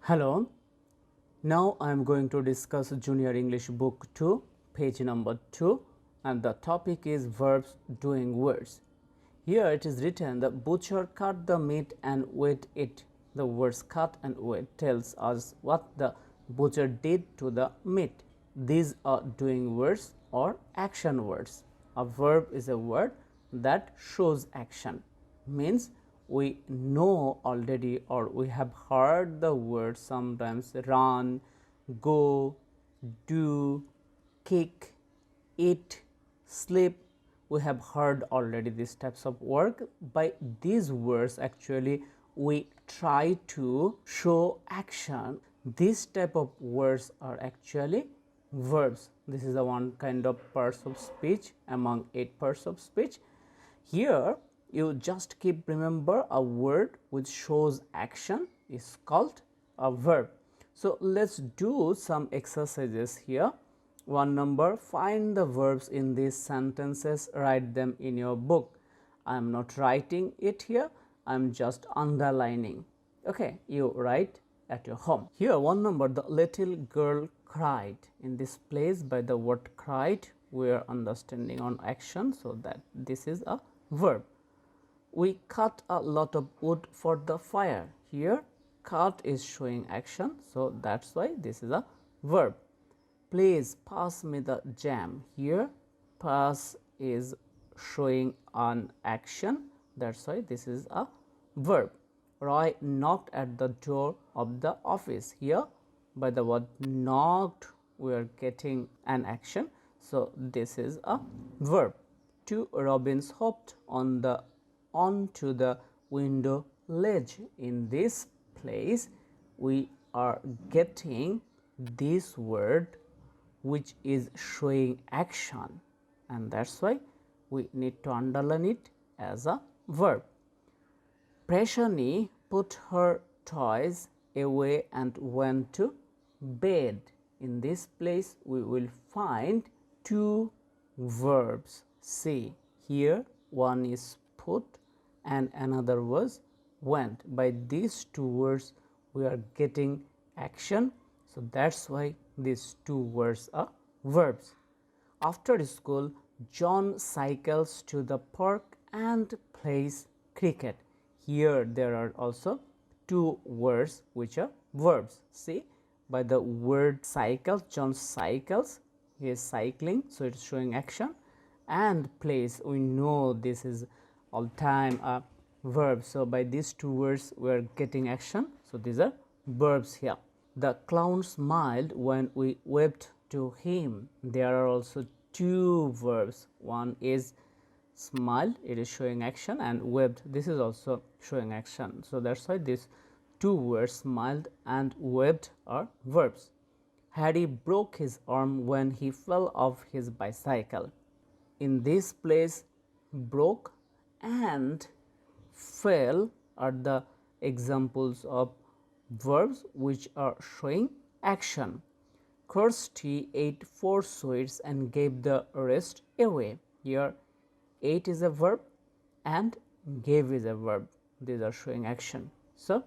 Hello, now I am going to discuss Junior English Book 2, page number 2, and the topic is verbs doing words. Here it is written, the butcher cut the meat and weighed it. The words cut and weighed tells us what the butcher did to the meat. These are doing words or action words. A verb is a word that shows action, means we know already or we have heard the word sometimes run, go, do, kick, eat, sleep. We have heard already these types of work. By these words actually we try to show action. This type of words are actually verbs. This is the one kind of parts of speech among 8 parts of speech. Here you just keep remember a word which shows action is called a verb. So let's do some exercises here. One number, find the verbs in these sentences, write them in your book. I am not writing it here, I am just underlining. Okay, you write at your home. Here one number, the little girl cried. In this place by the word cried we are understanding on action, so that this is a verb. We cut a lot of wood for the fire. Here cut is showing action, so that's why this is a verb. Please pass me the jam. Here pass is showing an action, that's why this is a verb. Roy knocked at the door of the office. Here by the word knocked we are getting an action, so this is a verb. Two robins hopped onto the window ledge. In this place we are getting this word which is showing action, and that's why we need to underline it as a verb. Prashani put her toys away and went to bed. In this place we will find two verbs. See here, one is put and another was went. By these two words we are getting action, so that's why these two words are verbs. After school, John cycles to the park and plays cricket. Here there are also two words which are verbs. See, by the word cycle, John cycles, he is cycling, so it's showing action. And plays, we know this is all time a verb, so by these two words we are getting action, so these are verbs here. The clown smiled when we waved to him. There are also two verbs. One is smiled, it is showing action, and waved, this is also showing action, so that's why these two words smiled and waved are verbs. Harry broke his arm when he fell off his bicycle. In this place broke and fell are the examples of verbs which are showing action. Kirsty ate 4 sweets and gave the rest away. Here ate is a verb and gave is a verb, these are showing action. So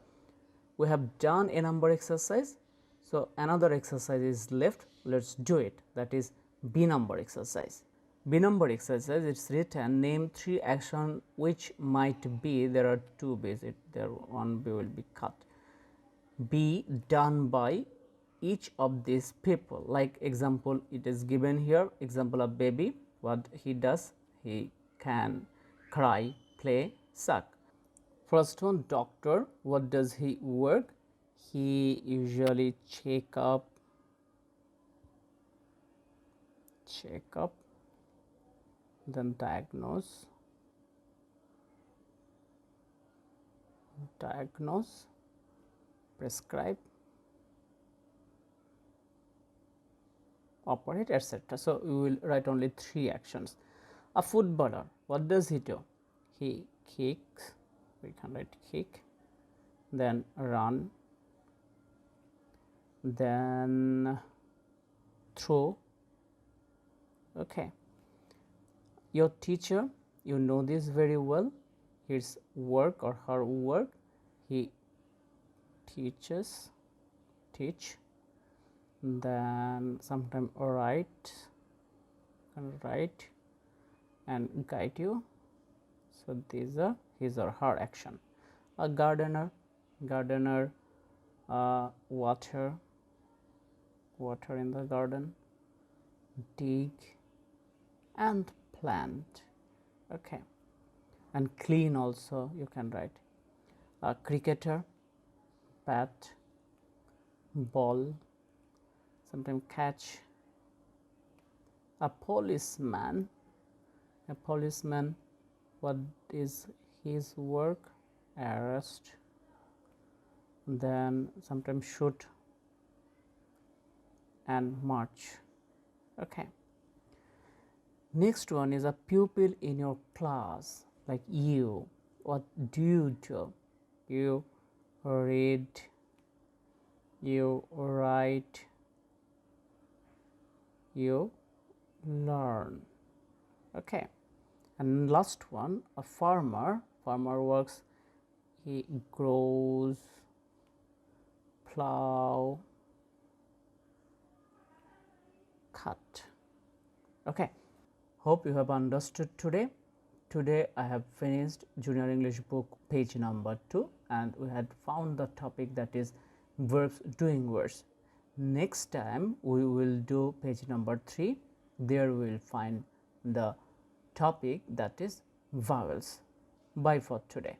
we have done a number exercise, so another exercise is left, let's do it, that is B number exercise. B number exercise, it's written, name 3 action which might be, there are 2 B's, there one B will be cut, be done by each of these people. Like example, it is given here, example of baby, what he does, he can cry, play, suck. First one, doctor, what does he work? He usually check up, then diagnose, prescribe, operate, etc. So we will write only 3 actions. A footballer, what does he do? He kicks, we can write kick, then run, then throw. Okay, your teacher, you know this very well, his work or her work, he teaches, teach, then sometime write and guide you. So these are his or her action. A gardener water in the garden, dig and plant. Okay, and clean also you can write. A cricketer, bat, ball, sometimes catch. A policeman, what is his work? Arrest, then sometimes shoot and march. Okay, next one is a pupil in your class, like you. What do you do? You read, you write, you learn. Okay, and last one, a farmer works, he grows, plow, cut. Okay, hope you have understood today. Today I have finished Junior English book page number 2, and we had found the topic that is verbs doing words. Next time we will do page number 3. There we will find the topic that is vowels. Bye for today.